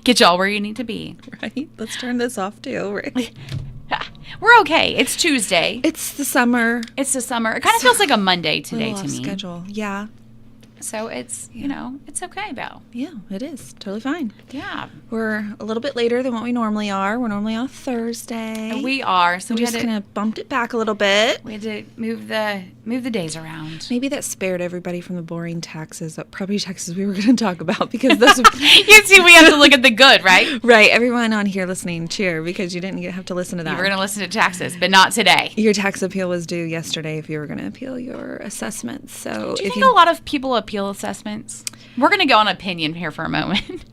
Get y'all where you need to be. Right? Let's turn this off too, right? We're okay. It's Tuesday. It's the summer. It's the summer. It kind of feels like a Monday today to me. Schedule. Yeah. So it's, it's okay, though. Yeah, it is. Totally fine. Yeah. We're a little bit later than what we normally are. We're normally on Thursday. We are. So we just kind of bumped it back a little bit. We had to move the days around. Maybe that spared everybody from the boring taxes, property taxes we were going to talk about, because those you see, we have to look at the good, right? Right. Everyone on here listening, cheer, because you didn't have to listen to that. You were going to listen to taxes, but not today. Your tax appeal was due yesterday if you were going to appeal your assessments. So do you think a lot of people appeal assessments? We're going to go on opinion here for a moment.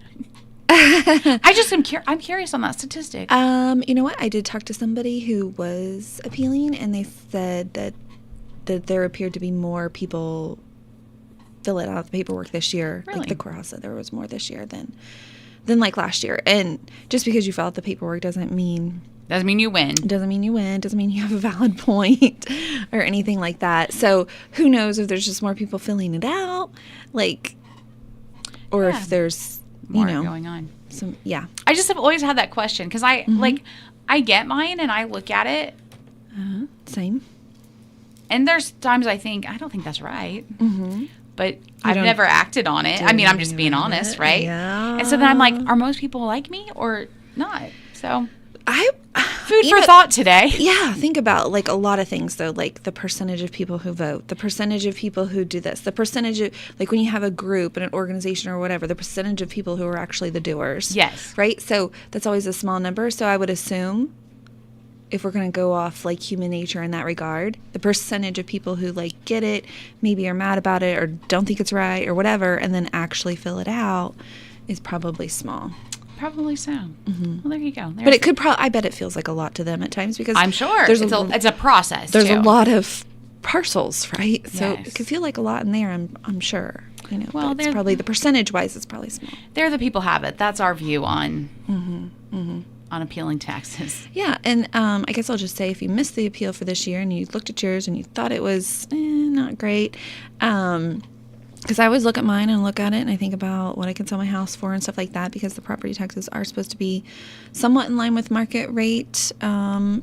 I'm curious on that statistic. You know what? I did talk to somebody who was appealing, and they said that there appeared to be more people filling out the paperwork this year. Really? Like the courthouse said there was more this year than like last year. And just because you fill out the paperwork doesn't mean you win. Doesn't mean you win. Doesn't mean you have a valid point or anything like that. So who knows if there's just more people filling it out, or if there's more going on. I just have always had that question because I get mine and I look at it. Same. And there's times I don't think that's right. Mm-hmm. But I've never acted on it. I mean, I'm just being honest, right? Yeah. And so then I'm like, are most people like me or not? So food for know, thought today. Yeah, think about a lot of things though, like the percentage of people who vote, the percentage of people who do this, the percentage of when you have a group and an organization or whatever, the percentage of people who are actually the doers. Yes. Right? So that's always a small number. So I would assume, if we're going to go off human nature in that regard, the percentage of people who get it, maybe are mad about it or don't think it's right or whatever, and then actually fill it out is probably small. Probably so. Mm-hmm. Well, there you go. But it could I bet it feels like a lot to them at times, because I'm sure it's a process. There's a lot of parcels, right? So yes. it could feel like a lot in there. I'm sure. Well, but it's probably the percentage wise, it's probably small. They're the people have it. That's our view on on appealing taxes. Yeah, and I guess I'll just say, if you missed the appeal for this year and you looked at yours and you thought it was not great, because I always look at mine and look at it and I think about what I can sell my house for and stuff like that, because the property taxes are supposed to be somewhat in line with market rate for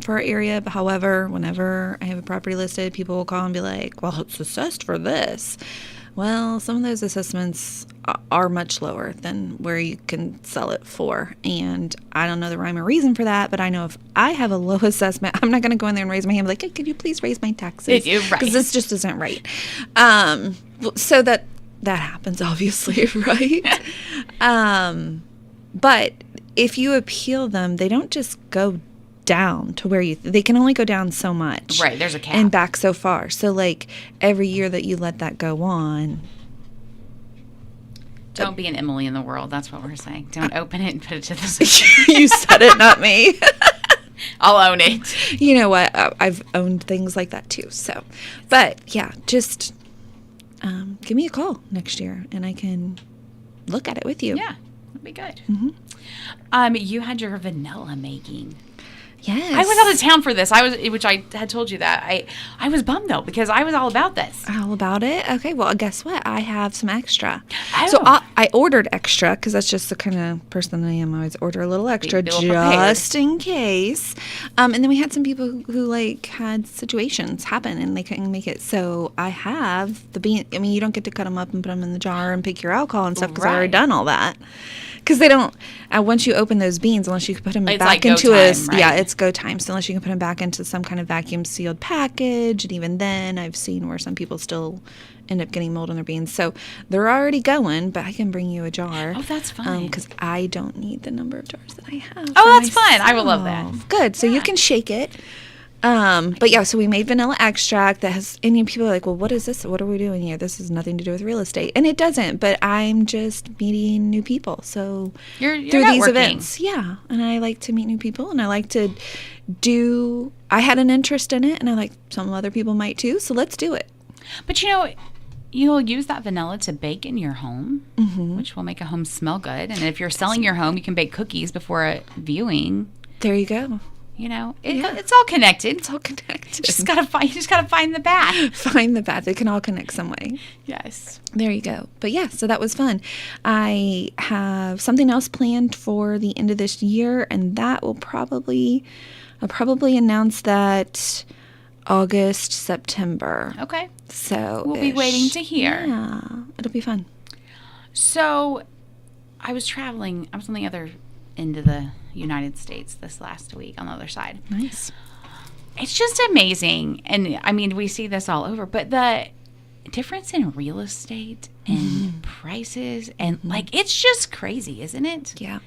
our area. But however, whenever I have a property listed, people will call and be like, well, it's assessed for this. Well, some of those assessments are much lower than where you can sell it for. And I don't know the rhyme or reason for that, but I know if I have a low assessment, I'm not going to go in there and raise my hand and be like, hey, could you please raise my taxes? Right. Because this just isn't right. So that happens, obviously, right? But if you appeal them, they don't just go down to where they can only go down so much. Right, there's a cap. And back so far. So every year that you let that go on. Don't be an Emily in the world. That's what we're saying. Don't open it and put it to the side. You said it, not me. I'll own it. You know what? I've owned things like that too. So, but yeah, just give me a call next year and I can look at it with you. Yeah, that'd be good. Mm-hmm. You had your vanilla making. Yes. I was out of town for this. Which I had told you that. I was bummed though, because I was all about this. All about it? Okay, well, guess what? I have some extra. Oh. So I ordered extra because that's just the kind of person I am. I always order a little extra just in case. And then we had some people who had situations happen and they couldn't make it. So I have the bean. I mean, you don't get to cut them up and put them in the jar and pick your alcohol and stuff because I've already done all that. Because they don't, once you open those beans, unless you can put them back into it's go time. So unless you can put them back into some kind of vacuum sealed package, and even then I've seen where some people still end up getting mold in their beans. So they're already going, but I can bring you a jar. Oh, that's fine. Because I don't need the number of jars that I have. Oh, that's fun. I would love that. Good. So you can shake it. But yeah, so we made vanilla extract that has, and people are like, well, what is this? What are we doing here? This has nothing to do with real estate. And it doesn't, but I'm just meeting new people. So you're through these networking. events, yeah. And I like to meet new people and I like to I had an interest in it and I like some other people might too. So let's do it. But you'll use that vanilla to bake in your home, which will make a home smell good. And if you're selling your home, you can bake cookies before a viewing. There you go. It's all connected. It's all connected. You just gotta find the path. Find the path. It can all connect some way. Yes. There you go. But yeah, so that was fun. I have something else planned for the end of this year, and that will I'll probably announce that August, September. Okay. So we'll be waiting to hear. Yeah, it'll be fun. So I was traveling. I was on the other end of the United States this last week, on the other side. Nice. It's just amazing. And I mean, we see this all over, but the difference in real estate and prices and it's just crazy, isn't it? Yeah.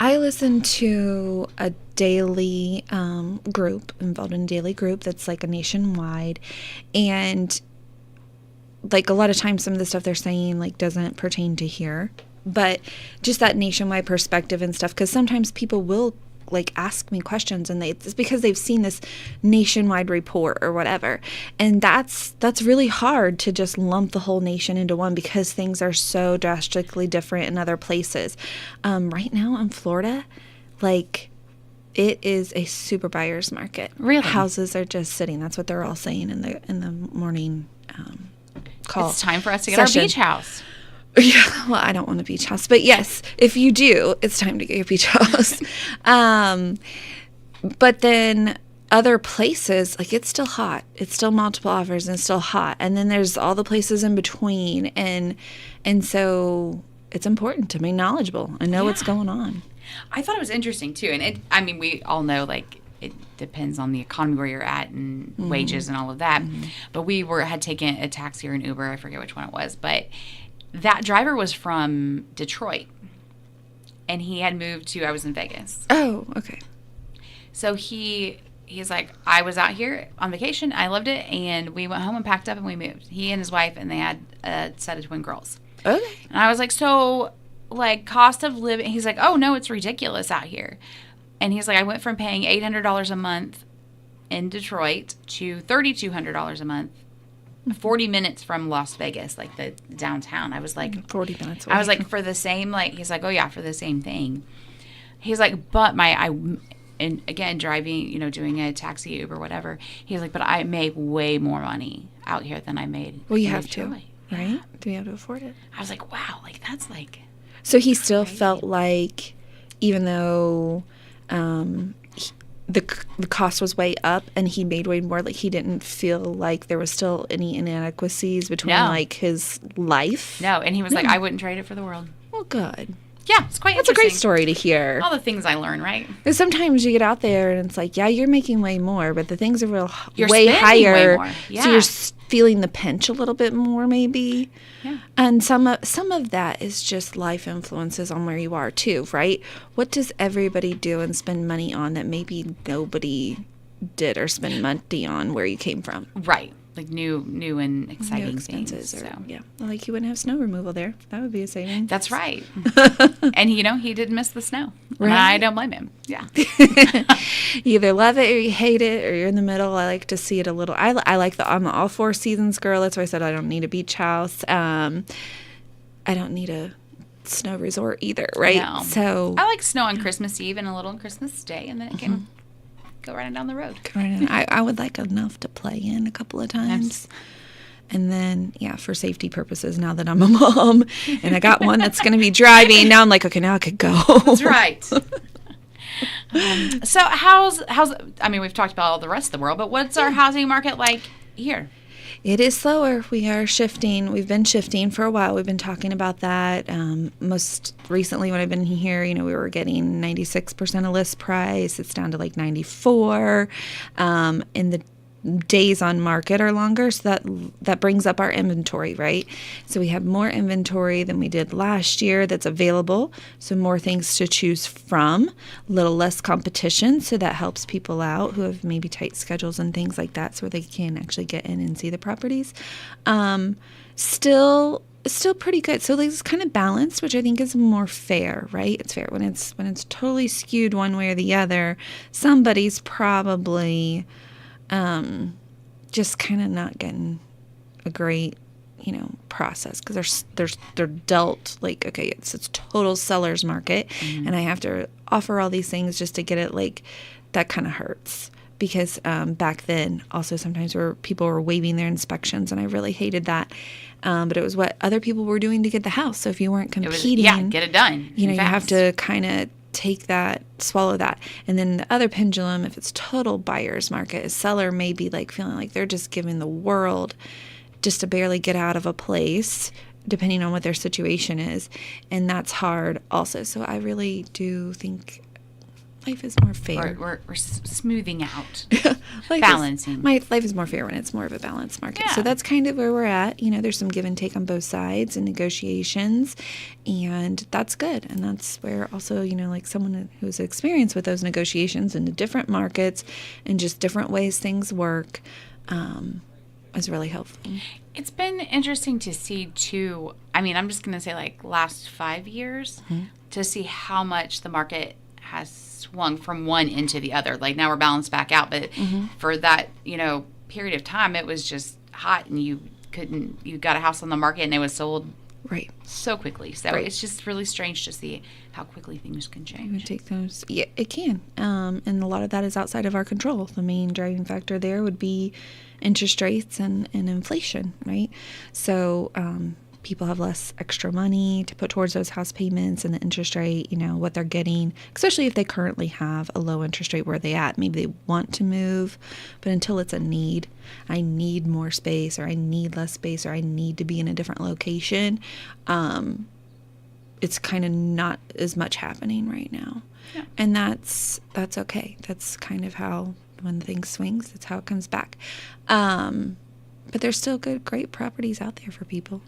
I listen to a daily group, involved in a daily group that's like a nationwide, and like a lot of times some of the stuff they're saying like doesn't pertain to here, but just that nationwide perspective and stuff, because sometimes people will like ask me questions and it's because they've seen this nationwide report or whatever, and that's really hard to just lump the whole nation into one because things are so drastically different in other places. Right now in Florida, like it is a super buyer's market. Really, houses are just sitting. That's what they're all saying in the morning call. It's time for us to get session. our beach house. Yeah, well, I don't want a beach house, but yes, if you do, it's time to get your beach house. But then other places, like it's still hot. It's still multiple offers and it's still hot. And then there's all the places in between. And so it's important to be knowledgeable and know what's going on. I thought it was interesting too. And we all know like it depends on the economy where you're at and wages and all of that. But we had taken a taxi or an Uber. I forget which one it was, but that driver was from Detroit, and he had moved I was in Vegas. Oh, okay. So he's like, I was out here on vacation. I loved it. And we went home and packed up and we moved. He and his wife, and they had a set of twin girls. Okay. And I was like, so like cost of living. He's like, oh no, it's ridiculous out here. And he's like, I went from paying $800 a month in Detroit to $3,200 a month. 40 minutes from Las Vegas, like the downtown. I was like 40 minutes away. I was like, for the same, like, he's like, oh yeah, for the same thing. He's like, but and again, driving, doing a taxi, Uber, whatever. He's like, but I make way more money out here than I made. Well, you have Detroit. to, right? To be able to afford it. I was like, wow, like that's like. So he still felt like, even though the cost was way up and he made way more, like he didn't feel like there was still any inadequacies between like his life. No, and he was like, I wouldn't trade it for the world. Well, good. Yeah, it's quite That's a great story to hear. All the things I learn, right? Because sometimes you get out there and it's like, yeah, you're making way more, but the things are you're way higher. Way more. Yeah. So you're feeling the pinch a little bit more, maybe. Yeah. And some of that is just life influences on where you are too, right? What does everybody do and spend money on that maybe nobody did or spend money on where you came from? Right. Like new and exciting expenses things. Yeah. Like you wouldn't have snow removal there. That would be a saving. That's right. And he didn't miss the snow. Right. I don't blame him. Yeah. You either love it or you hate it, or you're in the middle. I like to see it a little. I like I'm the all four seasons girl. That's why I said I don't need a beach house. I don't need a snow resort either, right? No. So I like snow on Christmas Eve and a little on Christmas Day, and then it can go right down the road. I would like enough to play in a couple of times. And then, for safety purposes, now that I'm a mom and I got one that's going to be driving, now I'm like, okay, now I could go. That's right. So how's, we've talked about all the rest of the world, but what's our housing market like here? It is slower. We are shifting. We've been shifting for a while. We've been talking about that. Most recently when I've been here, we were getting 96% of list price. It's down to like 94. In the days on market are longer, so that brings up our inventory, right? So we have more inventory than we did last year that's available, so more things to choose from, a little less competition, so that helps people out who have maybe tight schedules and things like that, so they can actually get in and see the properties. Still pretty good. So it's kind of balanced, which I think is more fair, right? It's fair when it's totally skewed one way or the other. Somebody's probably just kind of not getting a great, process, because they're dealt like, okay, it's total seller's market, and I have to offer all these things just to get it like that kind of hurts. Because back then, also sometimes people were waiving their inspections, and I really hated that. But it was what other people were doing to get the house. So if you weren't competing, get it done. You have to kind of swallow that. And then the other pendulum, if it's total buyer's market, a seller may be like feeling like they're just giving the world just to barely get out of a place, depending on what their situation is. And that's hard also. So I really do think life is more fair. We're smoothing out, balancing. Life is more fair when it's more of a balanced market. Yeah. So that's kind of where we're at. There's some give and take on both sides and negotiations, and that's good. And that's where also, like someone who's experienced with those negotiations in the different markets and just different ways things work is really helpful. It's been interesting to see too. I mean, I'm just going to say like last 5 years to see how much the market has swung from one into the other. Like now we're balanced back out, but for that, period of time, it was just hot and you got a house on the market and it was sold so quickly. So it's just really strange to see how quickly things can change. It would take those. Yeah, it can. And a lot of that is outside of our control. The main driving factor there would be interest rates and inflation, right? So, people have less extra money to put towards those house payments, and the interest rate, what they're getting, especially if they currently have a low interest rate where they at. Maybe they want to move, but until it's a need, I need more space, or I need less space, or I need to be in a different location, it's kind of not as much happening right now. Yeah. And that's okay. That's kind of how, when things swings, that's how it comes back. But there's still great properties out there for people.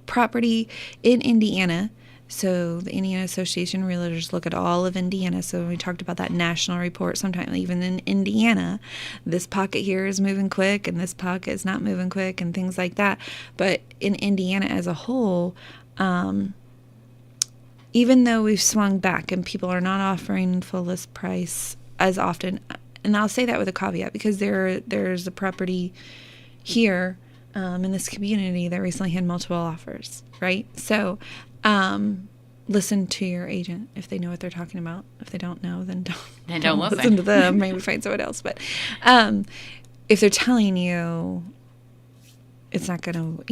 Property in Indiana. So the Indiana Association of Realtors look at all of Indiana. So when we talked about that national report, sometimes even in Indiana, this pocket here is moving quick and this pocket is not moving quick and things like that. But in Indiana as a whole, even though we've swung back and people are not offering full list price as often, and I'll say that with a caveat because there's a property here in this community that recently had multiple offers, right? So listen to your agent if they know what they're talking about. If they don't know, then don't listen to them. Maybe find someone else. But if they're telling you it's not going to,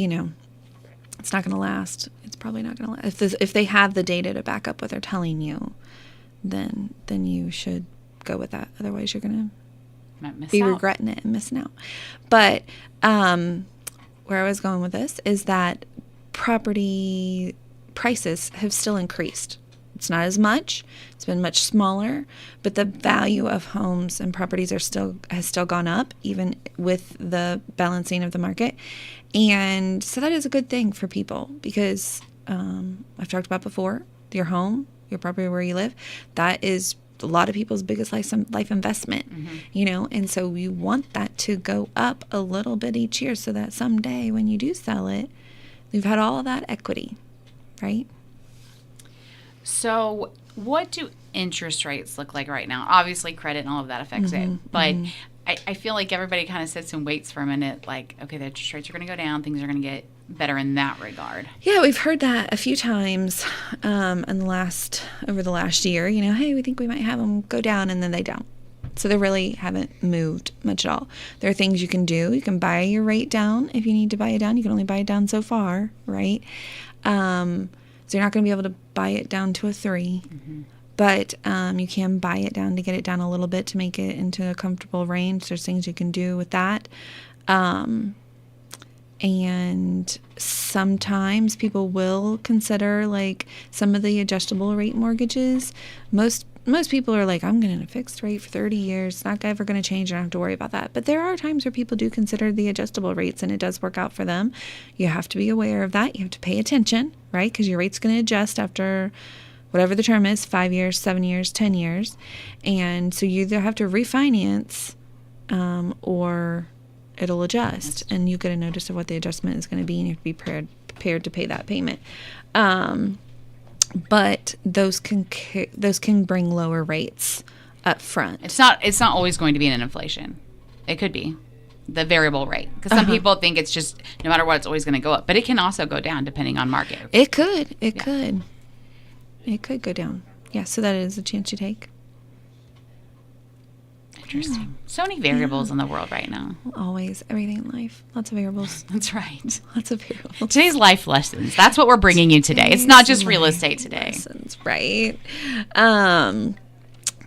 it's not going to last, it's probably not going to last. If they have the data to back up what they're telling you, then you should go with that. Otherwise, you're going to be regretting it and missing out. But where I was going with this is that property prices have still increased. It's not as much. It's been much smaller, but the value of homes and properties has still gone up, even with the balancing of the market. And so that is a good thing for people because I've talked about before, your home, your property where you live, that is a lot of people's biggest life investment, and so we want that to go up a little bit each year so that someday when you do sell it, you've had all of that equity, right? So what do interest rates look like right now? Obviously, credit and all of that affects it, but I feel like everybody kind of sits and waits for a minute, like, okay, the interest rates are going to go down, things are going to get better in that regard. Yeah, we've heard that a few times over the last year. Hey, we think we might have them go down, and then they don't. So they really haven't moved much at all. There are things you can do. You can buy your rate down if you need to buy it down. You can only buy it down so far, right? So you're not going to be able to buy it down to a 3. But you can buy it down to get it down a little bit to make it into a comfortable range. There's things you can do with that. And sometimes people will consider like some of the adjustable rate mortgages. Most people are like, I'm going to fixed rate for 30 years. It's not ever going to change. I don't have to worry about that. But there are times where people do consider the adjustable rates, and it does work out for them. You have to be aware of that. You have to pay attention, right? Because your rate's going to adjust after whatever the term is, 5 years, 7 years, 10 years. And so you either have to refinance or it'll adjust, and you get a notice of what the adjustment is going to be, and you have to be prepared to pay that payment. But those can bring lower rates up front. It's not always going to be an inflation. It could be the variable rate, because some people think it's just no matter what, it's always going to go up, but it can also go down depending on market. It could go down. Yeah, so that is a chance you take. Interesting. So many variables in the world right now. Always. Everything in life. Lots of variables. That's right. Lots of variables. Today's life lessons. That's what we're bringing you today. It's not just real estate today. Lessons, right?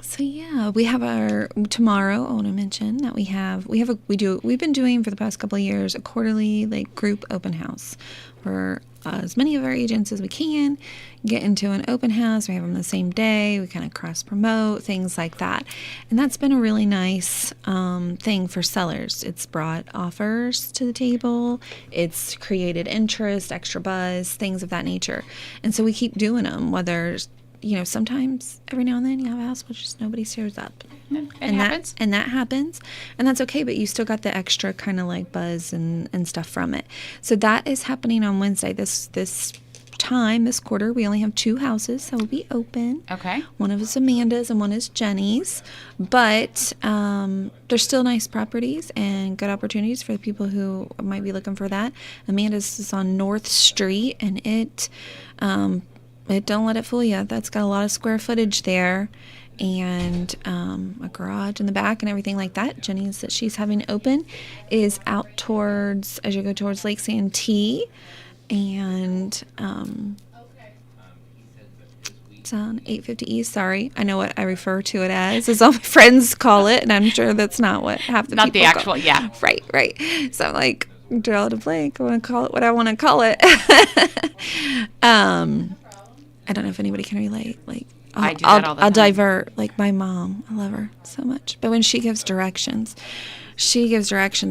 So yeah, we have our tomorrow. I want to mention that we've been doing for the past couple of years a quarterly like group open house where as many of our agents as we can get into an open house. We have them the same day. We kind of cross promote, things like that. And that's been a really nice thing for sellers. It's brought offers to the table. It's created interest, extra buzz, things of that nature. And so we keep doing them, whether, sometimes every now and then you have a house where just nobody shows up. It happens. That happens. And that's okay, but you still got the extra kind of like buzz and stuff from it. So that is happening on Wednesday. This quarter, we only have 2 houses that will be open. Okay. One of is Amanda's and one is Jenny's. But they're still nice properties and good opportunities for the people who might be looking for that. Amanda's is on North Street, and it don't let it fool you. That's got a lot of square footage there. And a garage in the back and everything like that. Jenny's that she's having open is out towards, as you go towards Lake Santee, and it's on 850 East. Sorry, I know what I refer to it as all my friends call it, and I'm sure that's not what half the not people the actual call. Yeah, right. So I'm like, Wendy Blake, I want to call it what I want to call it. I don't know if anybody can relate. Like, I do that all the time. I'll divert. Like my mom, I love her so much. But when she gives directions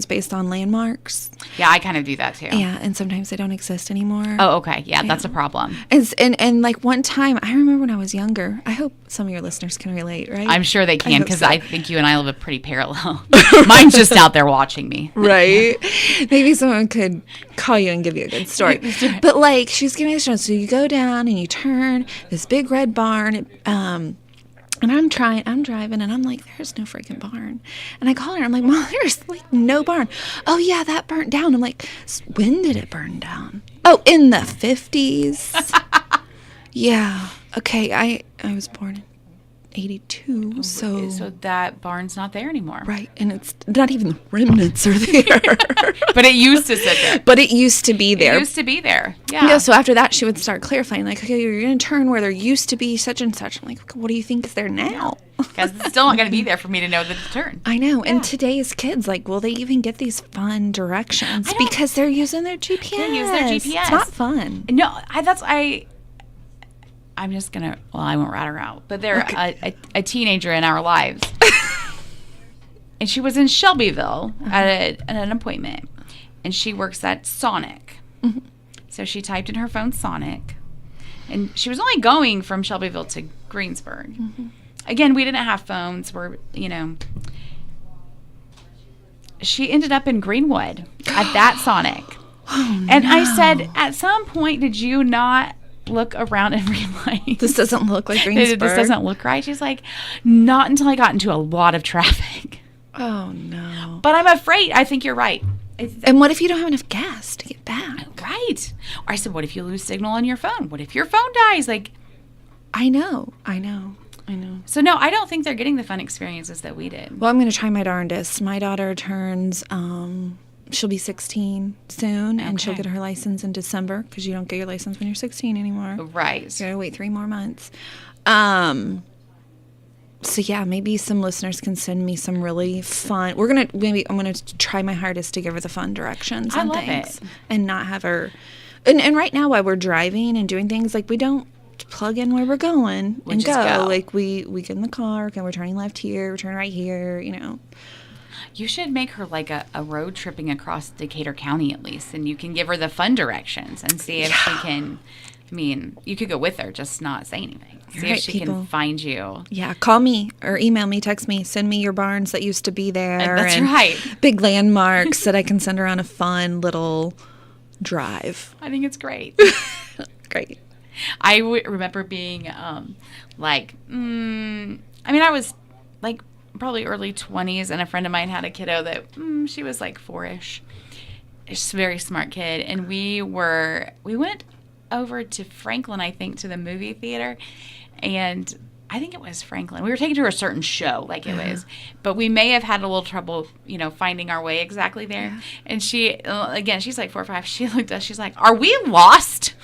based on landmarks. Yeah, I kind of do that too. Yeah, and sometimes they don't exist anymore. Oh, okay. Yeah, that's a problem. And like one time, I remember when I was younger. I hope some of your listeners can relate, right? I'm sure they can, because so. I think you and I live a pretty parallel. Mine's just out there watching me. Right? Maybe someone could call you and give you a good story. But like, she's giving me this story. So you go down and you turn this big red barn. And I'm driving, and I'm like, there's no freaking barn. And I call her, I'm like, Mom, there's like no barn. Oh yeah, that burnt down. I'm like, when did it burn down? Oh, in the 50s. Yeah. Okay, I was born in 82, so that barn's not there anymore. Right, and it's not even the remnants are there. But it used to sit there. But it used to be there. It used to be there. Yeah. So after that, she would start clarifying, like, okay, you're going to turn where there used to be such and such. I'm like, what do you think is there now? Because it's still not going to be there for me to know that to turn. I know. Yeah. And today's kids, like, will they even get these fun directions? Because they're using their GPS. They use their GPS. It's not fun. No, I'm just going to, I won't rat her out, but they're a teenager in our lives. And she was in Shelbyville at an appointment. And she works at Sonic. Mm-hmm. So she typed in her phone Sonic. And she was only going from Shelbyville to Greensburg. Mm-hmm. Again, we didn't have phones. She ended up in Greenwood at that Sonic. Oh, and no. I said, at some point, did you not look around and realize this doesn't look like Greensburg? This doesn't look right? She's like, not until I got into a lot of traffic. Oh, no. But I'm afraid. I think you're right. And what if you don't have enough gas to get back? Right. Or I said, what if you lose signal on your phone? What if your phone dies? Like, I know. So, no, I don't think they're getting the fun experiences that we did. Well, I'm going to try my darndest. My daughter turns, she'll be 16 soon, and she'll get her license in December, because you don't get your license when you're 16 anymore. Right. So you got to wait 3 more months. So yeah, maybe some listeners can send me some really fun. I'm gonna try my hardest to give her the fun directions and things, and not have her. And right now, while we're driving and doing things, like, we don't plug in where we're going and go. Like we get in the car, okay, we're turning left here, we're turning right here. You should make her like a road tripping across Decatur County at least, and you can give her the fun directions and see if she can. I mean, you could go with her, just not say anything. See if she can find you. Yeah, call me or email me, text me, send me your barns that used to be there. That's right. Big landmarks that I can send her on a fun little drive. I think it's great. Great. I remember being I was like probably early 20s, and a friend of mine had a kiddo that she was like 4-ish. She's a very smart kid, and we went over to Franklin, I think, to the movie theater, and I think it was Franklin. We were taken to a certain show, like it was, but we may have had a little trouble, finding our way exactly there. Yeah. And she, again, she's like 4 or 5. She looked at us. She's like, "Are we lost?"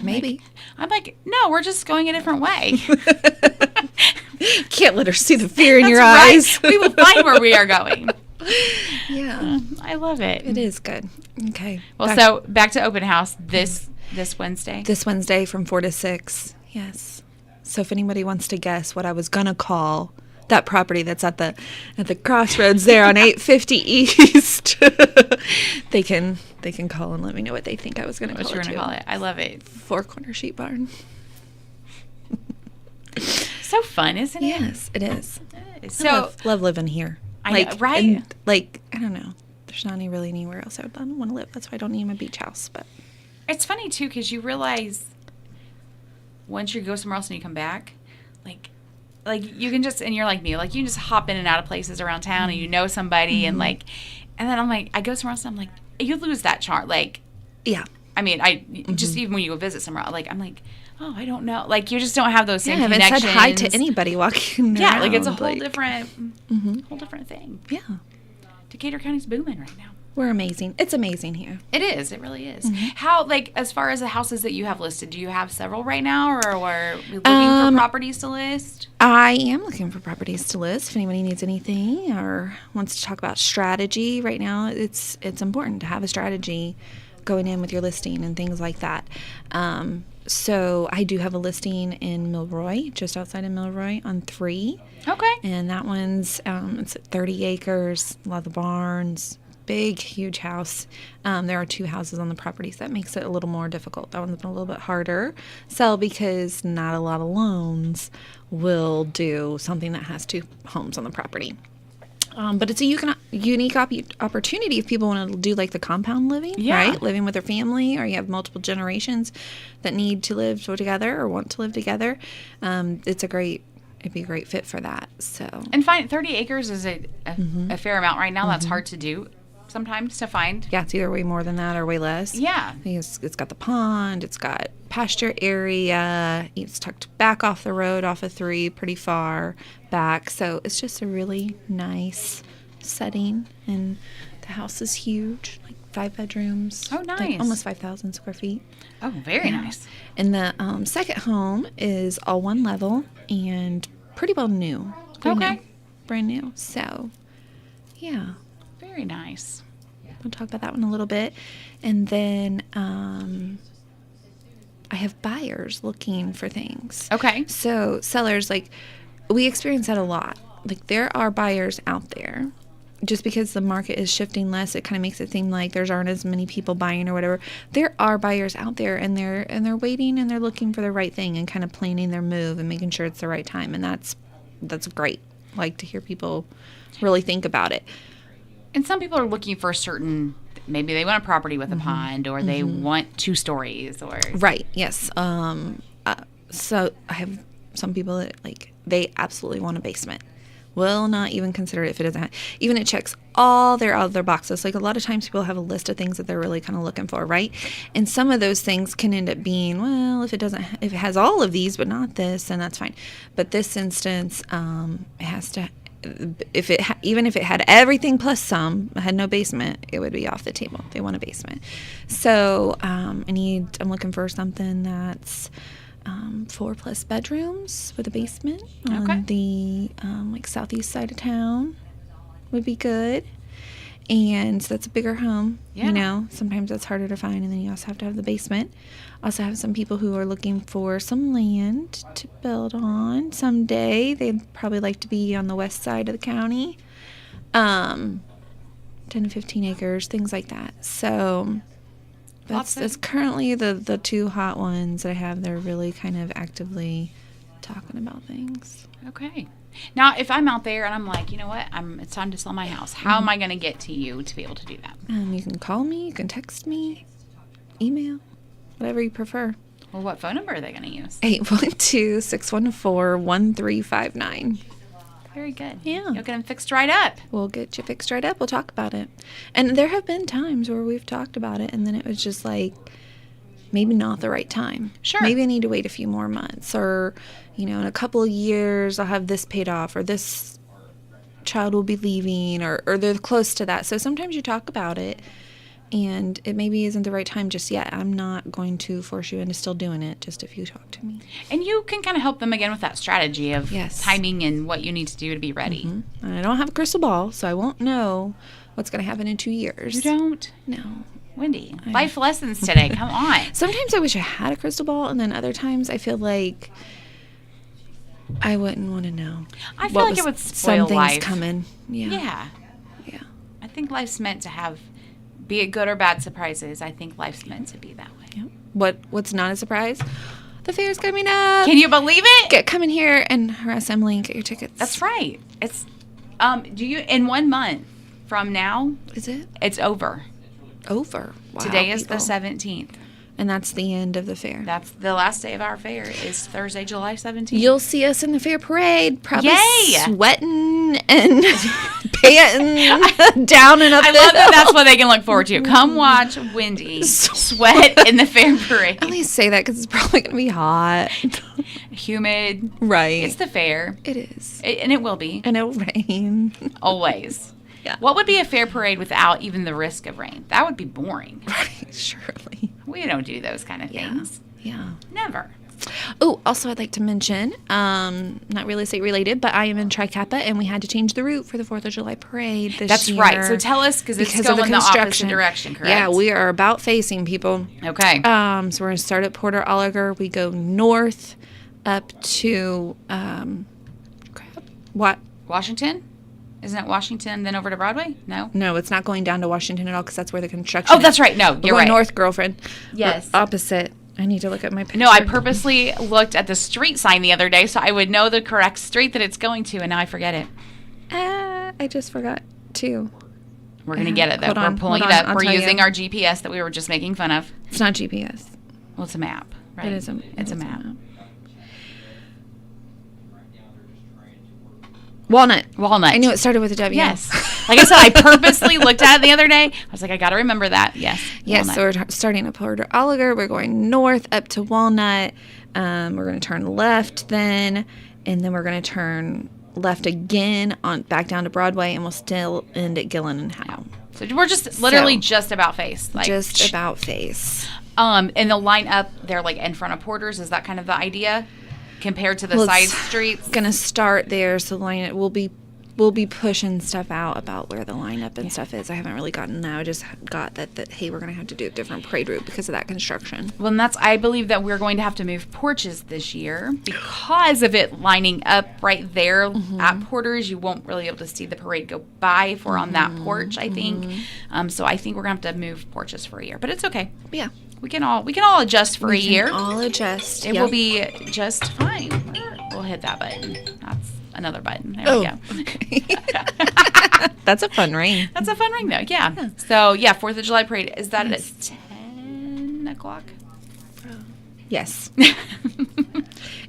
Maybe. I'm like, "No, we're just going a different way." Can't let her see the fear in your eyes. We will find where we are going. Yeah, I love it. It is good. Okay. Well, back to open house this Wednesday. This Wednesday from 4 to 6. Yes. So if anybody wants to guess what I was gonna call that property that's at the crossroads there on 850 East, they can call and let me know what they think I was gonna call it. What you're gonna call it? I love it. Four Corner Sheep Barn. So fun, isn't it? Yes, it is. So love living here. I know, right? And, I don't know. There's not really anywhere else I would want to live. That's why I don't need a beach house. But it's funny too because you realize once you go somewhere else and you come back, like you can just, and you're like me, like you can just hop in and out of places around town and you know somebody and then I'm like, I go somewhere else and I'm like, you lose that charm. Like, yeah. I mean, just even when you go visit somewhere, I'm like, oh, I don't know. Like, you just don't have those same connections. I haven't said hi to anybody walking around. Yeah, like it's a whole different thing. Yeah. Decatur County's booming right now. We're amazing. It's amazing here. It is. It really is. Mm-hmm. How, as far as the houses that you have listed, do you have several right now, or are we looking for properties to list? I am looking for properties to list. If anybody needs anything or wants to talk about strategy, right now it's important to have a strategy going in with your listing and things like that. So I do have a listing in Milroy, just outside of Milroy on 3. Okay. And that one's, it's 30 acres, a lot of the barns, big, huge house. There are 2 houses on the property, so that makes it a little more difficult. That one's been a little bit harder sell because not a lot of loans will do something that has 2 homes on the property. But it's a unique opportunity if people want to do the compound living, right? Living with their family, or you have multiple generations that need to live together or want to live together. It'd be a great fit for that. So, and 30 acres is a fair amount right now. That's hard to do sometimes to find. Yeah, it's either way more than that or way less. Yeah. It's got the pond, it's got pasture area, it's tucked back off the road off of 3, pretty far back. So it's just a really nice setting, and the house is huge, 5 bedrooms. Oh, nice. Almost 5,000 square feet. Oh, very nice. And the second home is all one level and pretty well new. Brand new. So, yeah. Very nice. We'll talk about that one a little bit. And then I have buyers looking for things. Okay. So sellers, we experience that a lot. There are buyers out there. Just because the market is shifting less, it kind of makes it seem like there aren't as many people buying or whatever. There are buyers out there, and they're waiting, and they're looking for the right thing and kind of planning their move and making sure it's the right time. And that's great. To hear people really think about it. And some people are looking for maybe they want a property with a pond, or they want 2 stories, or right. Yes. So I have some people that they absolutely want a basement. Will not even consider it if it doesn't. Even it checks all their other boxes. A lot of times people have a list of things that they're really kind of looking for, right? And some of those things can end up being, well, if it has all of these but not this, then that's fine. But this instance, it has to. Even if it had everything plus some, had no basement, it would be off the table. They want a basement. So I'm looking for something that's 4+ bedrooms with a basement on the southeast side of town would be good. And so that's a bigger home. Yeah. Sometimes that's harder to find, and then you also have to have the basement. Also have some people who are looking for some land to build on someday. They'd probably like to be on the west side of the county. 10 to 15 acres, things like that. So that's currently the 2 hot ones that I have. They're really kind of actively talking about things. Okay. Now, if I'm out there and I'm like, you know what, it's time to sell my house, how am I going to get to you to be able to do that? You can call me, you can text me, email, whatever you prefer. Well, what phone number are they going to use? 812-614-1359. Very good. Yeah. You'll get them fixed right up. We'll get you fixed right up. We'll talk about it. And there have been times where we've talked about it, and then it was just maybe not the right time. Sure. Maybe I need to wait a few more months, or, in a couple of years I'll have this paid off, or this child will be leaving, or they're close to that. So sometimes you talk about it and it maybe isn't the right time just yet. I'm not going to force you into still doing it just if you talk to me. And you can kind of help them again with that strategy of timing and what you need to do to be ready. Mm-hmm. And I don't have a crystal ball, so I won't know what's going to happen in 2 years. You don't? No. Wendy, life lessons today. Come on. Sometimes I wish I had a crystal ball, and then other times I feel like I wouldn't want to know. I feel like it would spoil life. Something's coming. Yeah. I think life's meant to be it good or bad surprises. I think life's meant to be that way. Yep. What's not a surprise? The fair's coming up. Can you believe it? Come in here and harass Emily and get your tickets. That's right. It's in 1 month from now? Is it? It's over. Over. Wow, Today is the 17th. And that's the end of the fair. That's the last day of our fair is Thursday, July 17th. You'll see us in the fair parade, probably Yay! Sweating and panting down and up. I love that. That's what they can look forward to. Come watch Wendy sweat in the fair parade. I only say that because it's probably going to be hot, humid. Right? It's the fair. It is, and it will be, and it'll rain always. Yeah. What would be a fair parade without even the risk of rain? That would be boring. Right, surely. We don't do those kind of things. Yeah. Never. Oh, also I'd like to mention, not real estate related, but I am in Tri Kappa, and we had to change the route for the 4th of July parade this year. That's right. So tell us, because it's going the opposite direction, correct? Yeah, we are about facing, people. Okay. So we're going to start at Porter Oliger. We go north up to, Washington? Isn't it Washington, then over to Broadway? No? No, it's not going down to Washington at all, because that's where the construction is. That's right. No, you're right. North, girlfriend. Yes. We're opposite. I need to look at my picture. No, I purposely looked at the street sign the other day so I would know the correct street that it's going to, and now I forget it. I just forgot, too. We're going to get it, though. We're pulling it up. We're using our GPS that we were just making fun of. It's not GPS. Well, it's a map, right? It is It's a map. Walnut. I knew it started with a W. Yes. Like I said, I purposely looked at it the other day. I was like, I got to remember that. Yes. Yes. Walnut. So we're starting at Porter Oliger. We're going north up to Walnut. We're going to turn left then, and then we're going to turn left again on back down to Broadway, and we'll still end at Gillen and Howe. So we're just literally just about face. Like, just about face. And they'll line up. They're like in front of Porter's. Is that kind of the idea? Compared to the side streets? Going to start there, so we'll be pushing stuff out about where the lineup and stuff is. I haven't really gotten that. I just got that hey, we're going to have to do a different parade route because of that construction. Well, and I believe that we're going to have to move porches this year because of it lining up right there at Porter's. You won't really be able to see the parade go by if we're on that porch, I think. So I think we're going to have to move porches for a year, but it's okay. Yeah. We can all adjust for a year. We can all adjust. It will be just fine. We'll hit that button. That's another button. There we go. Okay. That's a fun ring. That's a fun ring, though. Yeah. So, 4th of July parade. Is that at 10 o'clock? Yes.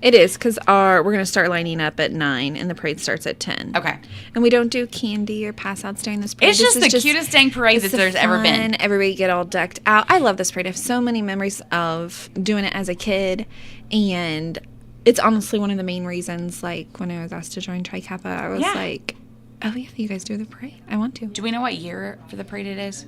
It is, because we're going to start lining up at 9, and the parade starts at 10. Okay. And we don't do candy or pass-outs during this parade. It's just the cutest dang parade that there's ever been. Everybody get all decked out. I love this parade. I have so many memories of doing it as a kid, and it's honestly one of the main reasons, like, when I was asked to join Tri Kappa, I was like, oh, yeah, you guys do the parade. I want to. Do we know what year for the parade it is?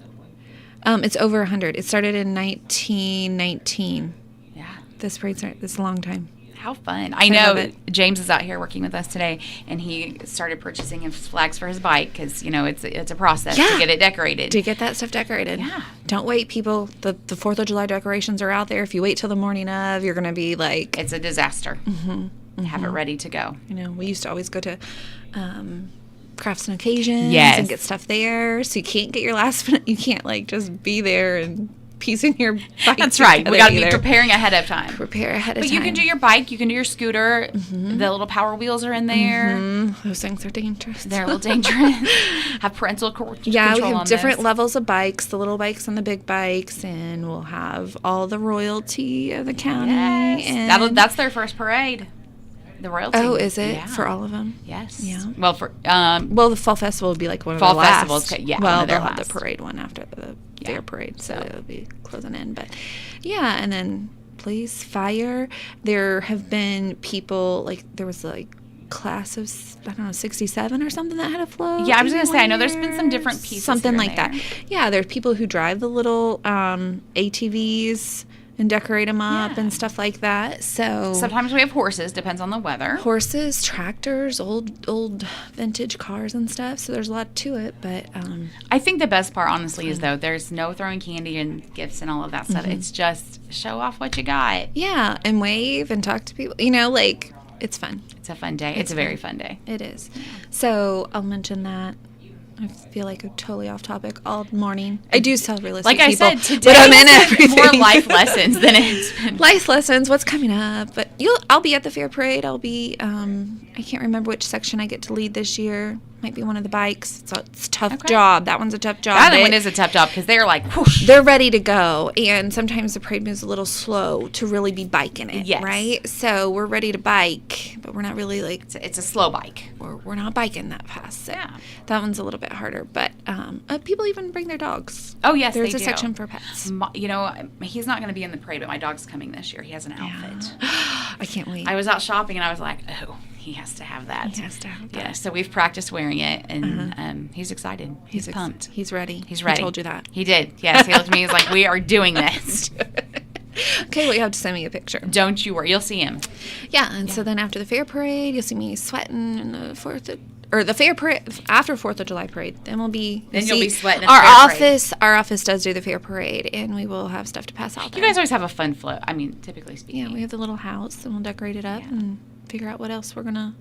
It's over 100. It started in 1919. Yeah. This parade started. It's a long time. How fun. I know James is out here working with us today, and he started purchasing his flags for his bike because, it's a process to get it decorated. To get that stuff decorated. Yeah. Don't wait, people. The 4th of July decorations are out there. If you wait till the morning of, you're going to be like... It's a disaster. Have it ready to go. We used to always go to Crafts and Occasions and get stuff there, so you can't get your last minute. You can't, just be there and... piecing your bike. That's right. We got to be preparing ahead of time. Prepare ahead of time. But you can do your bike. You can do your scooter. The little power wheels are in there. Those things are dangerous. They're a little dangerous. Have parental control we have different levels of bikes, the little bikes and the big bikes, and we'll have all the royalty of the county. Yes. And that's their first parade. The royalty. Oh, is it? Yeah. For all of them? Yes. Yeah. Well, for the fall festival would be like one of fall the last. festivals. Yeah. Well, they'll have the parade one after the fair parade, so it'll be closing in. But yeah, and then police, fire. There have been people, like, there was like class of, I don't know, 67 or something that had a float. Yeah, I was going to say, I know there's been some different pieces. Something like that. Yeah, there's people who drive the little ATVs and decorate them up and stuff like that. So sometimes we have horses, depends on the weather. Horses, tractors, old vintage cars and stuff. So there's a lot to it, but I think the best part, honestly, is though there's no throwing candy and gifts and all of that stuff. It's just show off what you got. Yeah, and wave and talk to people. You know, like, it's fun. It's a fun day. It's a very fun day. It is. So I'll mention that. I feel like I'm totally off topic all morning. I do sell real estate, like I people, said, today but I'm in everything. More life lessons than it's been. Life lessons, what's coming up. But I'll be at the fair parade. I'll be, I can't remember which section I get to lead this year. Might be one of the bikes. So it's a tough job. That one's a tough job. That one is a tough job because they're like, whoosh. They're ready to go. And sometimes the parade moves a little slow to really be biking it, right? So we're ready to bike, but we're not really like... It's a slow bike. We're not biking that fast. So that one's a little bit harder. But people even bring their dogs. Oh, yes, There's they a do. section for pets. You know, he's not going to be in the parade, but my dog's coming this year. He has an outfit. I can't wait. I was out shopping, and I was like, oh, he has to have that. He has to have that. Yeah, so we've practiced wearing it, and he's excited. He's pumped. He's ready. He's ready. He told you that. He did. Yes, he looked at me. He's like, we are doing this. Okay, well, you have to send me a picture. Don't you worry. You'll see him. Yeah, and so then after the fair parade, you'll see me sweating in the the fair parade after 4th of July parade. Then we'll be... Then you'll be sweating at our the fair office. Parade. Our office does do the fair parade, and we will have stuff to pass out there. You guys always have a fun float. I mean, typically speaking. Yeah, we have the little house, and we'll decorate it up and figure out what else we're going to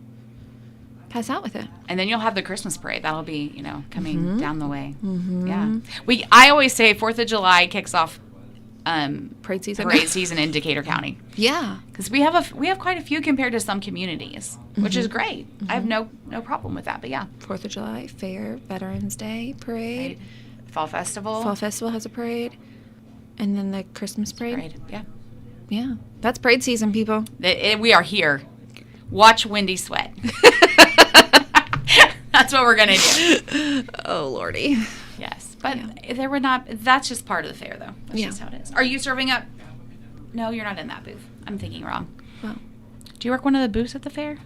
pass out with it. And then you'll have the Christmas parade. That'll be, coming down the way. Mm-hmm. Yeah. I always say 4th of July kicks off parade season in Decatur County. Yeah. Because we have quite a few compared to some communities, which is great. I have no problem with that. But yeah. 4th of July, fair, Veterans Day, parade. Fall Festival. Fall Festival has a parade. And then the Christmas parade. Yeah. Yeah. That's parade season, people. We are here. Watch Wendy sweat. That's what we're going to do. Oh, Lordy. Yes. But there would not... That's just part of the fair, though. That's just how it is. Are you serving up... No, you're not in that booth. I'm thinking wrong. Well, do you work one of the booths at the fair?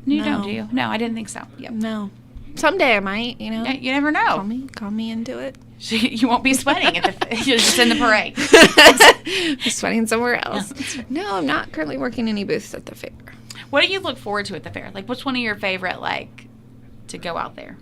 No, you don't, do you? No, I didn't think so. Yep. No. Someday I might, Yeah, you never know. Call me into it. You won't be sweating you're just in the parade. Be sweating somewhere else. No, I'm not currently working any booths at the fair. What do you look forward to at the fair? Like, what's one of your favorite, to go out there?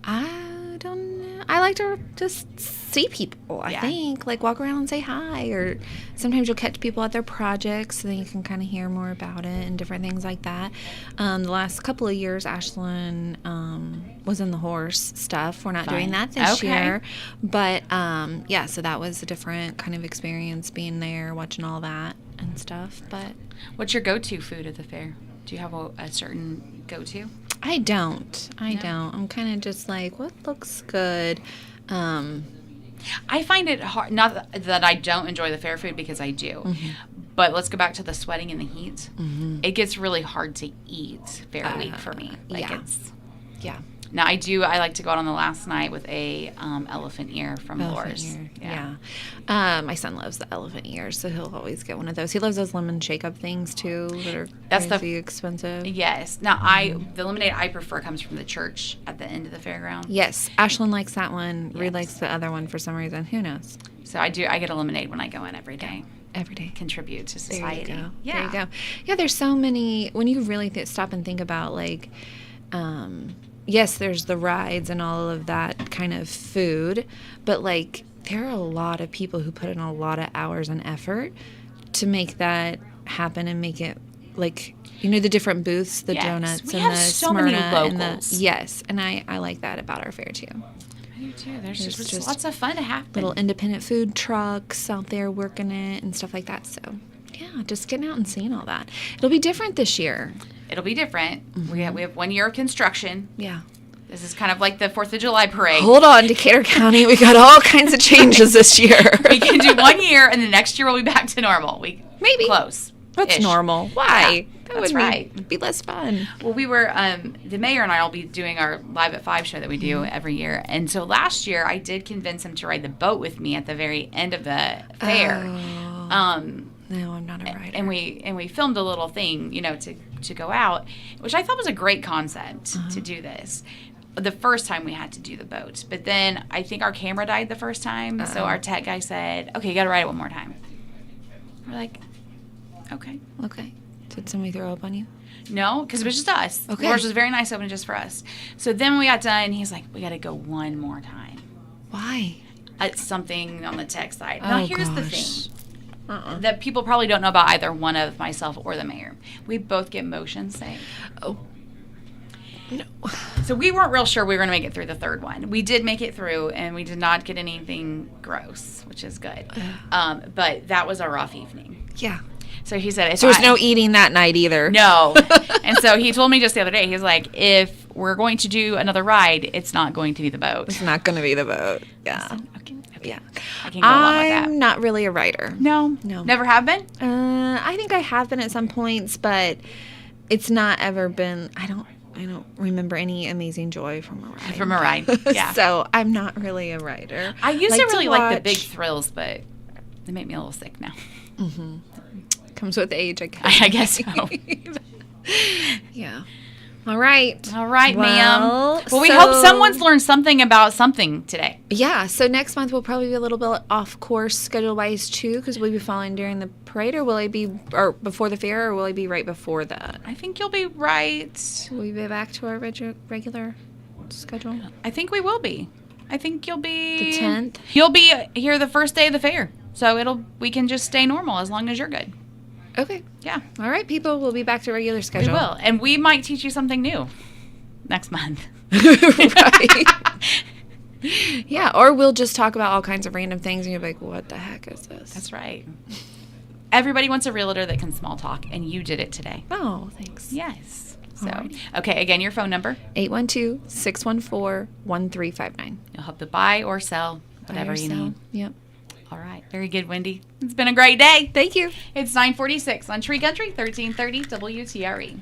I don't know. I like to just see people, I think. Like, walk around and say hi. Or sometimes you'll catch people at their projects, so then you can kind of hear more about it and different things like that. The last couple of years, Ashlyn was in the horse stuff. We're not doing that this year. But, so that was a different kind of experience being there, watching all that and stuff. But what's your go-to food at the fair? Do you have a certain go-to? I don't. I'm kind of just like, what looks good? I find it hard, not that I don't enjoy the fair food, because I do, but let's go back to the sweating and the heat. It gets really hard to eat fair week for me. Now I like to go out on the last night with a elephant ear from Lore's. Yeah. My son loves the elephant ears, so he'll always get one of those. He loves those lemon shake-up things too that are crazy expensive. Yes. Now the lemonade I prefer comes from the church at the end of the fairground. Yes. Ashlyn likes that one. Reed likes the other one for some reason. Who knows? So I get a lemonade when I go in every day. Every day. Contribute to society. There you go. Yeah. There you go. Yeah, there's so many, when you really stop and think about yes, there's the rides and all of that kind of food, but there are a lot of people who put in a lot of hours and effort to make that happen and make it the different booths, the donuts we and have the so Smyrna many and locals. and I like that about our fair too. I do too. There's just lots of fun to happen. Little independent food trucks out there working it and stuff like that. So yeah, just getting out and seeing all that. It'll be different this year. It'll be different. We have 1 year of construction. Yeah. This is kind of like the 4th of July parade. Hold on, Decatur County. We got all kinds of changes this year. We can do 1 year, and the next year we'll be back to normal. Maybe. Close. That's normal. Why? Yeah, That that's would right. be less fun. Well, we were, the mayor and I will be doing our Live at 5 show that we do every year. And so last year I did convince him to ride the boat with me at the very end of the fair. No, I'm not a rider. And we filmed a little thing, to go out, which I thought was a great concept to do this. The first time we had to do the boat. But then I think our camera died the first time. So our tech guy said, okay, you got to ride it one more time. We're like, okay. Okay. Did somebody throw up on you? No, because it was just us. Okay. Yours was very nice open just for us. So then when we got done, he's like, we got to go one more time. Why? It's something on the tech side. Now, here's the thing. That people probably don't know about either one of myself or the mayor. We both get motion sick. Oh. No. So we weren't real sure we were going to make it through the third one. We did make it through, and we did not get anything gross, which is good. But that was a rough evening. Yeah. So he said, So there was no eating that night either. No. And so he told me just the other day, he's like, if we're going to do another ride, it's not going to be the boat. It's not going to be the boat. Yeah. Okay. Yeah. I can go along with that. I'm not really a rider. No. Never have been? I think I have been at some points, but it's not ever been. I don't remember any amazing joy from a ride. From a ride, yeah. So I'm not really a rider. I used to really like the big thrills, but they make me a little sick now. Mm-hmm. Comes with age, I guess. I guess so. Yeah. All right. Ma'am. Well, we hope someone's learned something about something today. Yeah. So next month we'll probably be a little bit off course schedule-wise too, because we'll be following during the parade, or will I be before the fair, or will I be right before that? I think you'll be right. Will we be back to our regular schedule? I think we will be. I think you'll be the 10th. You'll be here the first day of the fair, so we can just stay normal as long as you're good. Okay. Yeah. All right, people. We'll be back to regular schedule. We will. And we might teach you something new next month. Right. Yeah, or we'll just talk about all kinds of random things and you'll be like, what the heck is this? That's right. Everybody wants a realtor that can small talk, and you did it today. Oh, thanks. Yes. So, Alrighty. Okay, again, your phone number? 812-614-1359. You'll help to buy or sell whatever you need. Yep. All right. Very good, Wendy. It's been a great day. Thank you. It's 9:46 on Tree Country, 1330 WTRE.